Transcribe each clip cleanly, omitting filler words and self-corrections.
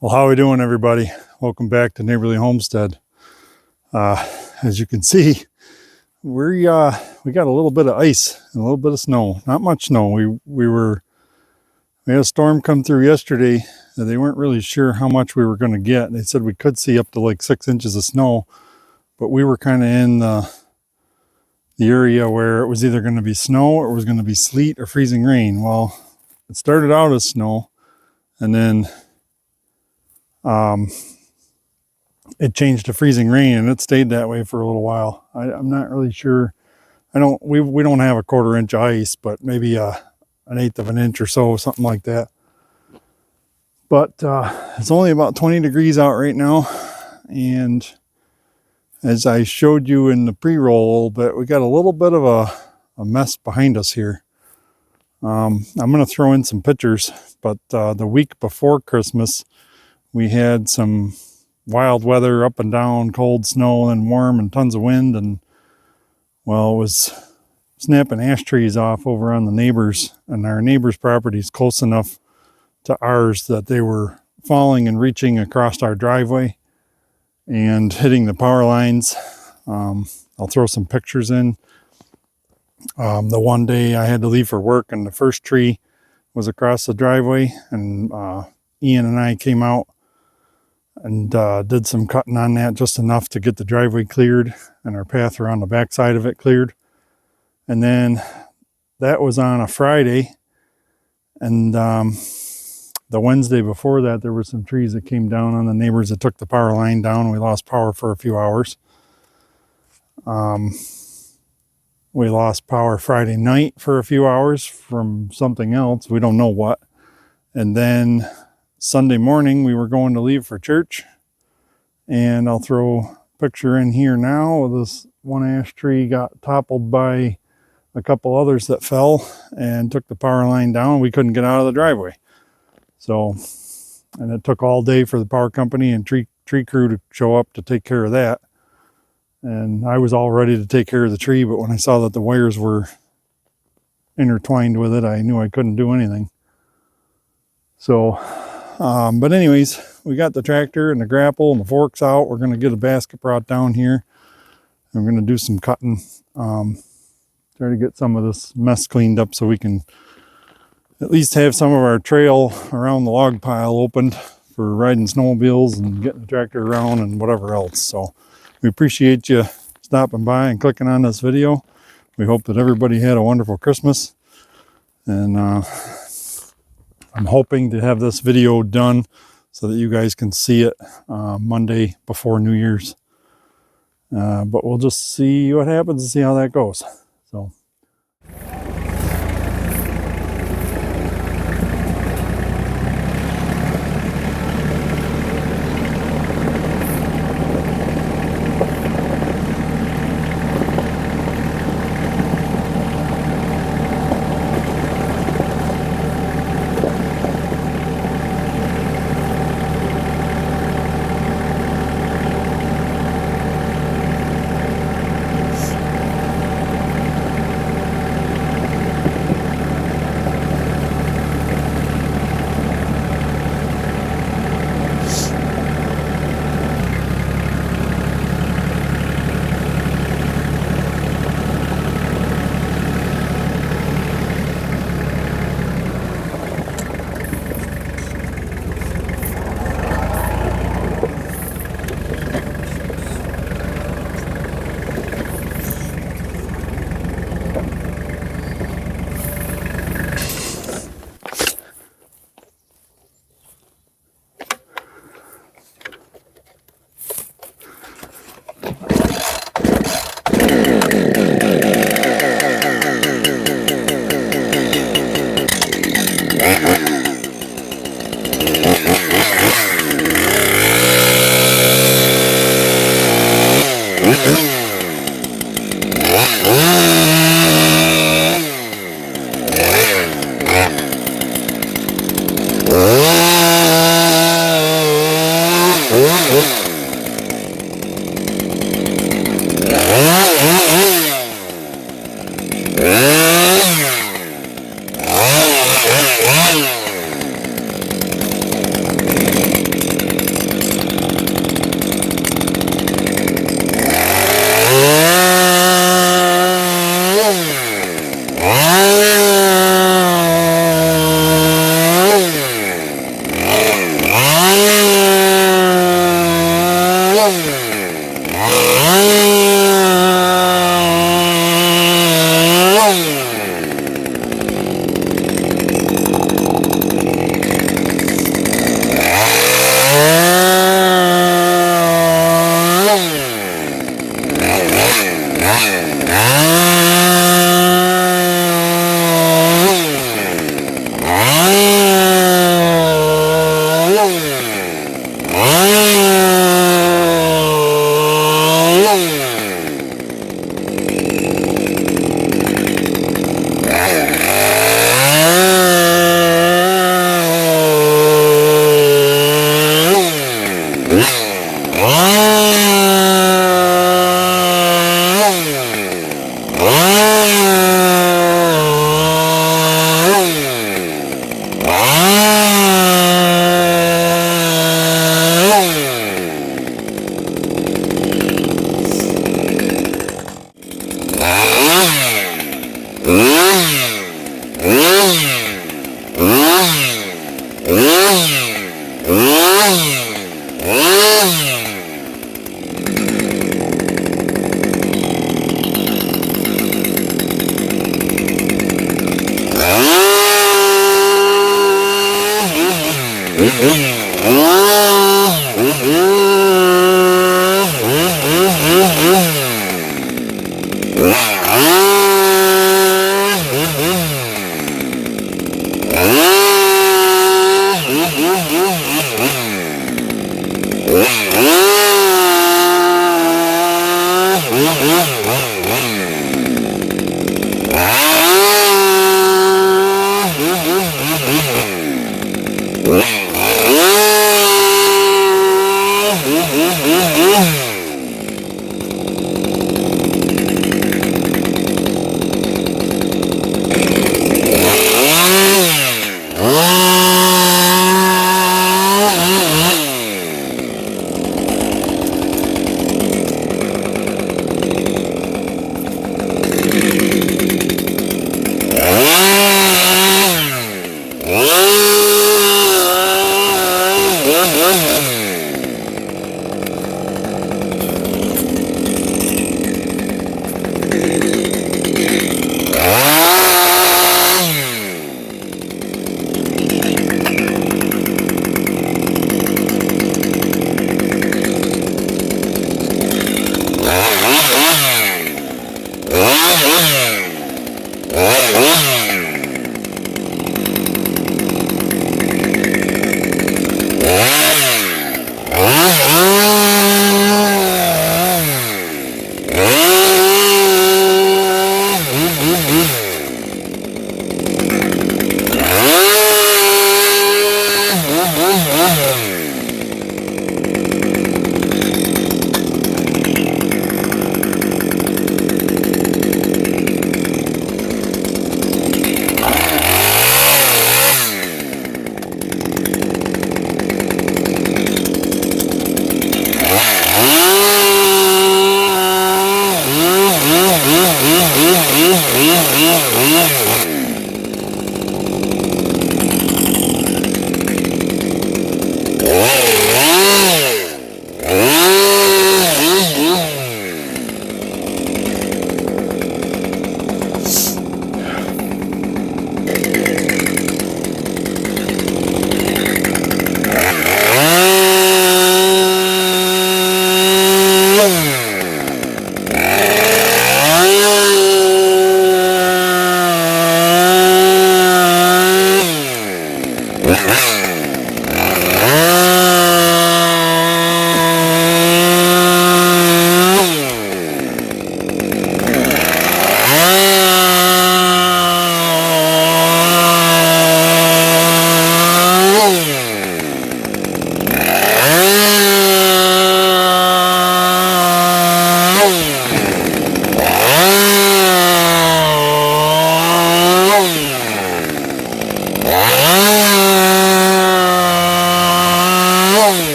Well, how are we doing, everybody? Welcome back to Neighborly Homestead. As you can see, we got a little bit of ice and a little bit of snow. Not much snow. We had a storm come through yesterday, and they weren't really sure how much we were going to get. They said we could see up to like 6 inches of snow, but we were kind of in the area where it was either going to be snow or it was going to be sleet or freezing rain. Well, it started out as snow, and then it changed to freezing rain, and it stayed that way for a little while. I'm not really sure. We don't have a 1/4 inch ice, but maybe an 1/8 of an inch or so, something like that. But it's only about 20 degrees out right now, and as I showed you in the pre-roll a little bit, we got a little bit of a mess behind us here. I'm going to throw in some pictures, but the week before Christmas, we had some wild weather, up and down, cold snow and warm and tons of wind. And well, it was snapping ash trees off over on the neighbors, and our neighbors' property is close enough to ours that they were falling and reaching across our driveway and hitting the power lines. I'll throw some pictures in. The one day I had to leave for work, and the first tree was across the driveway, and Ian and I came out and did some cutting on that, just enough to get the driveway cleared and our path around the back side of it cleared. And then that was on a Friday, and the Wednesday before that, there were some trees that came down on the neighbors that took the power line down. We lost power for a few hours. We lost power Friday night for a few hours from something else. We don't know what. And then Sunday morning, we were going to leave for church, and I'll throw a picture in here now. This one ash tree got toppled by a couple others that fell and took the power line down. We couldn't get out of the driveway. So, and it took all day for the power company and tree crew to show up to take care of that. And I was all ready to take care of the tree, but when I saw that the wires were intertwined with it, I knew I couldn't do anything. So, but anyways, we got the tractor and the grapple and the forks out. We're going to get a basket brought down here. I'm going to do some cutting, try to get some of this mess cleaned up so we can at least have some of our trail around the log pile opened for riding snowmobiles and getting the tractor around and whatever else. So we appreciate you stopping by and clicking on this video. We hope that everybody had a wonderful Christmas, and I'm hoping to have this video done so that you guys can see it Monday before New Year's. But we'll just see what happens and see how that goes. So.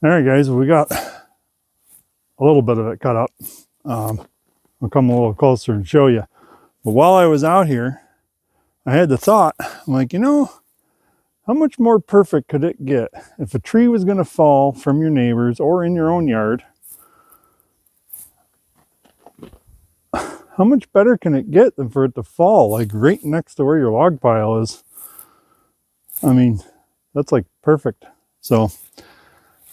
All right, guys, we got a little bit of it cut up. I'll come a little closer and show you. But while I was out here, I had the thought, I'm like, you know, how much more perfect could it get if a tree was going to fall from your neighbors or in your own yard? How much better can it get than for it to fall like right next to where your log pile is? I mean, that's like perfect. So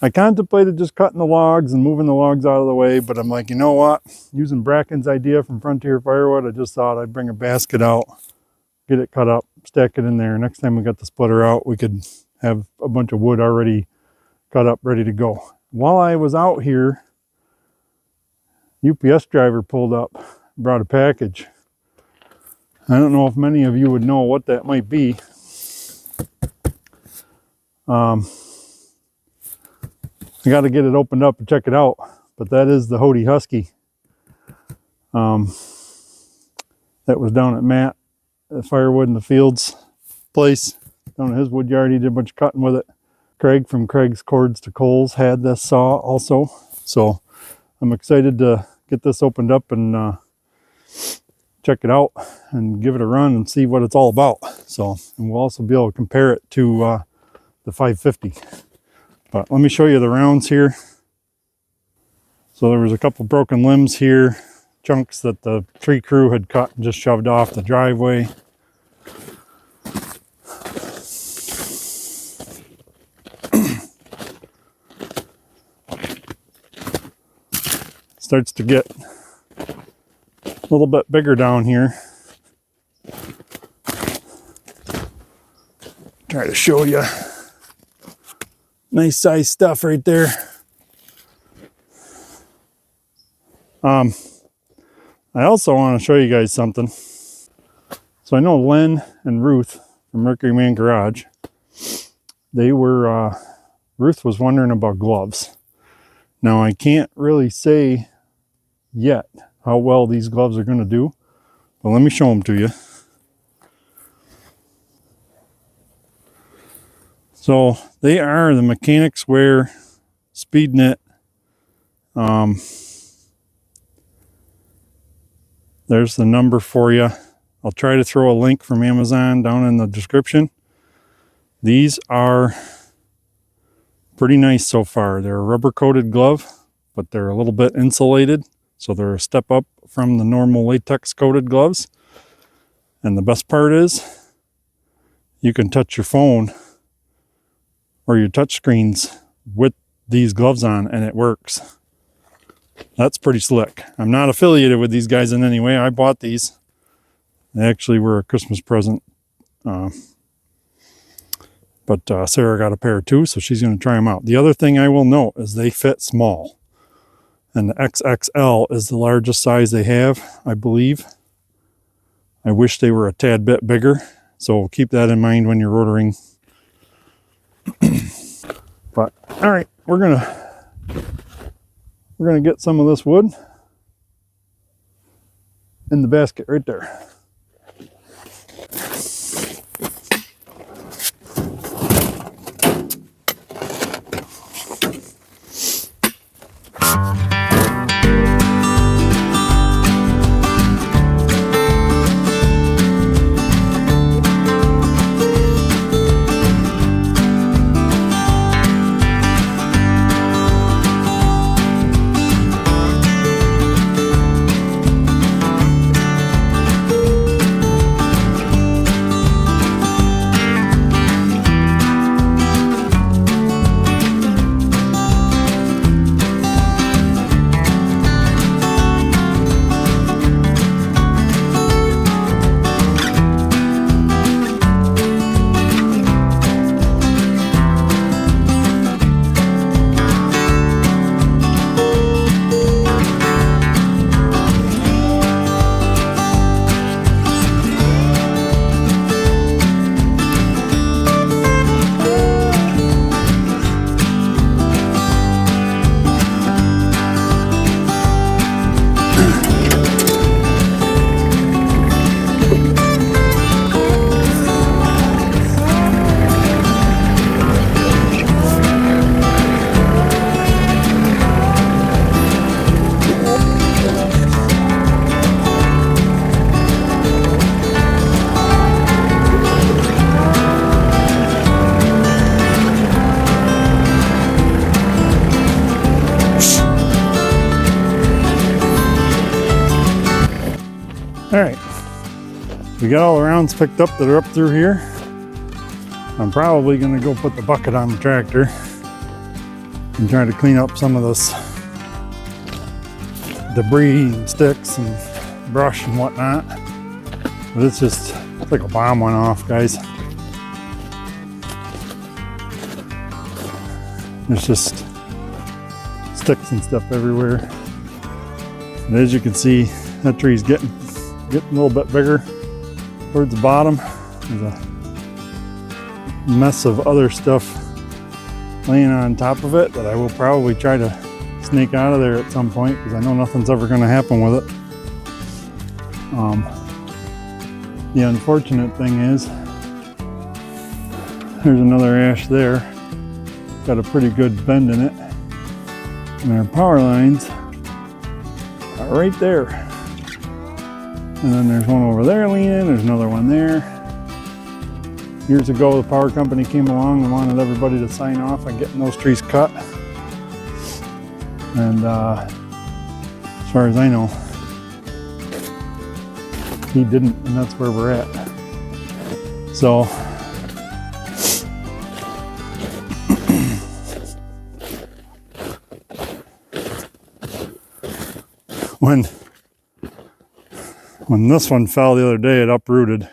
I contemplated just cutting the logs and moving the logs out of the way, but I'm like, you know what? Using Bracken's idea from Frontier Firewood, I just thought I'd bring a basket out, get it cut up, stack it in there. Next time we got the splitter out, we could have a bunch of wood already cut up, ready to go. While I was out here, UPS driver pulled up, brought a package. I don't know if many of you would know what that might be. I got to get it opened up and check it out, but that is the Hody Husky. That was down at Matt at Firewood in the Fields place, down at his wood yard. He did a bunch of cutting with it. Craig from Craig's Cords to Coals had this saw also, so I'm excited to get this opened up and check it out and give it a run and see what it's all about. So, and we'll also be able to compare it to the 550. But let me show you the rounds here. So there was a couple broken limbs here, chunks that the tree crew had cut and just shoved off the driveway. Starts to get a little bit bigger down here. Try to show you. Nice size stuff right there. I also want to show you guys something. So I know Len and Ruth from Mercury Man Garage, they were, Ruth was wondering about gloves. Now I can't really say yet how well these gloves are going to do, but let me show them to you. So they are the Mechanics Wear Speed Knit. There's the number for you. I'll try to throw a link from Amazon down in the description. These are pretty nice so far. They're a rubber coated glove, but they're a little bit insulated. So they're a step up from the normal latex coated gloves. And the best part is you can touch your phone or your touch screens with these gloves on and it works. That's pretty slick. I'm not affiliated with these guys in any way. I bought these. They actually were a Christmas present. But Sarah got a pair too, so she's going to try them out. The other thing I will note is they fit small. And the XXL is the largest size they have, I believe. I wish they were a tad bit bigger. So keep that in mind when you're ordering. But all right, we're gonna get some of this wood in the basket right there. we got all the rounds picked up that are up through here. I'm probably gonna go put the bucket on the tractor and try to clean up some of this debris and sticks and brush and whatnot. But it's like a bomb went off, guys. There's just sticks and stuff everywhere. And as you can see, that tree's getting a little bit bigger towards the bottom. There's a mess of other stuff laying on top of it that I will probably try to snake out of there at some point, because I know nothing's ever going to happen with it. The unfortunate thing is there's another ash there. It's got a pretty good bend in it, and our power lines are right there. And then there's one over there leaning, there's another one there. Years ago, the power company came along and wanted everybody to sign off on getting those trees cut. And as far as I know, he didn't, and that's where we're at. So, when this one fell the other day, it uprooted.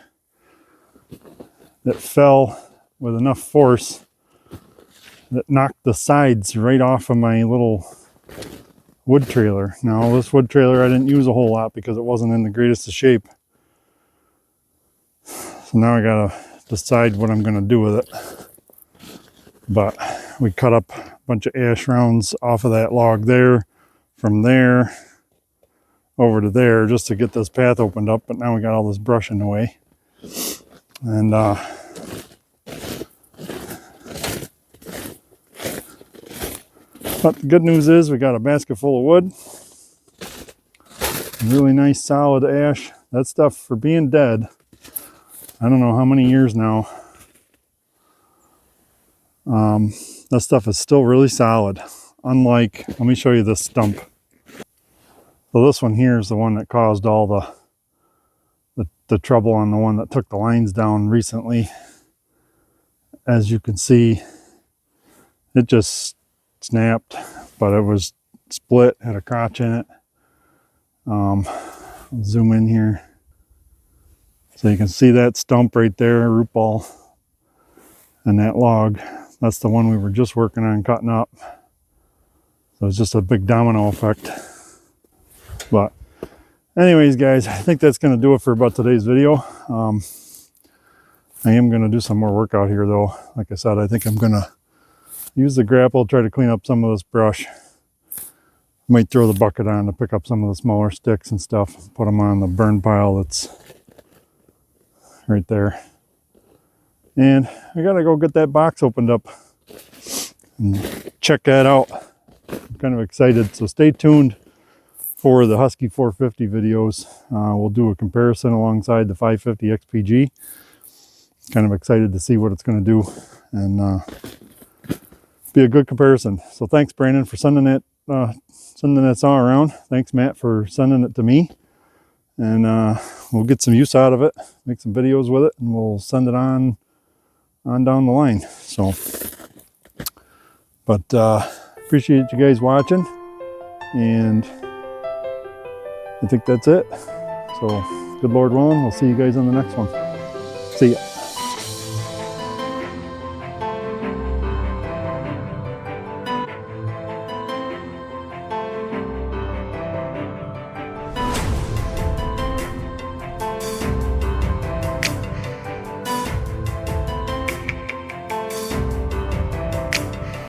It fell with enough force that knocked the sides right off of my little wood trailer. Now, this wood trailer I didn't use a whole lot because it wasn't in the greatest of shape. So now I gotta decide what I'm gonna do with it. But we cut up a bunch of ash rounds off of that log there, from there over to there, just to get this path opened up. But now we got all this brush in the way. And but the good news is we got a basket full of wood. Really nice solid ash. That stuff, for being dead, I don't know how many years now, that stuff is still really solid. Unlike, let me show you this stump. So this one here is the one that caused all the trouble on the one that took the lines down recently. As you can see, it just snapped, but it was split, had a crotch in it. I'll zoom in here so you can see that stump right there, root ball, and that log. That's the one we were just working on cutting up. So it's just a big domino effect. But anyways, guys, I think that's going to do it for about today's video. I am going to do some more work out here, though. Like I said, I think I'm going to use the grapple, try to clean up some of this brush. Might throw the bucket on to pick up some of the smaller sticks and stuff. Put them on the burn pile that's right there. And I got to go get that box opened up and check that out. I'm kind of excited. So stay tuned for the Husky 450 videos. We'll do a comparison alongside the 550 XPG. Kind of excited to see what it's going to do, and be a good comparison. So thanks, Brandon, for sending that saw around. Thanks, Matt, for sending it to me. And we'll get some use out of it, make some videos with it, and we'll send it on down the line. So, but appreciate you guys watching, and I think that's it. So, good Lord willing, we'll see you guys on the next one. See ya.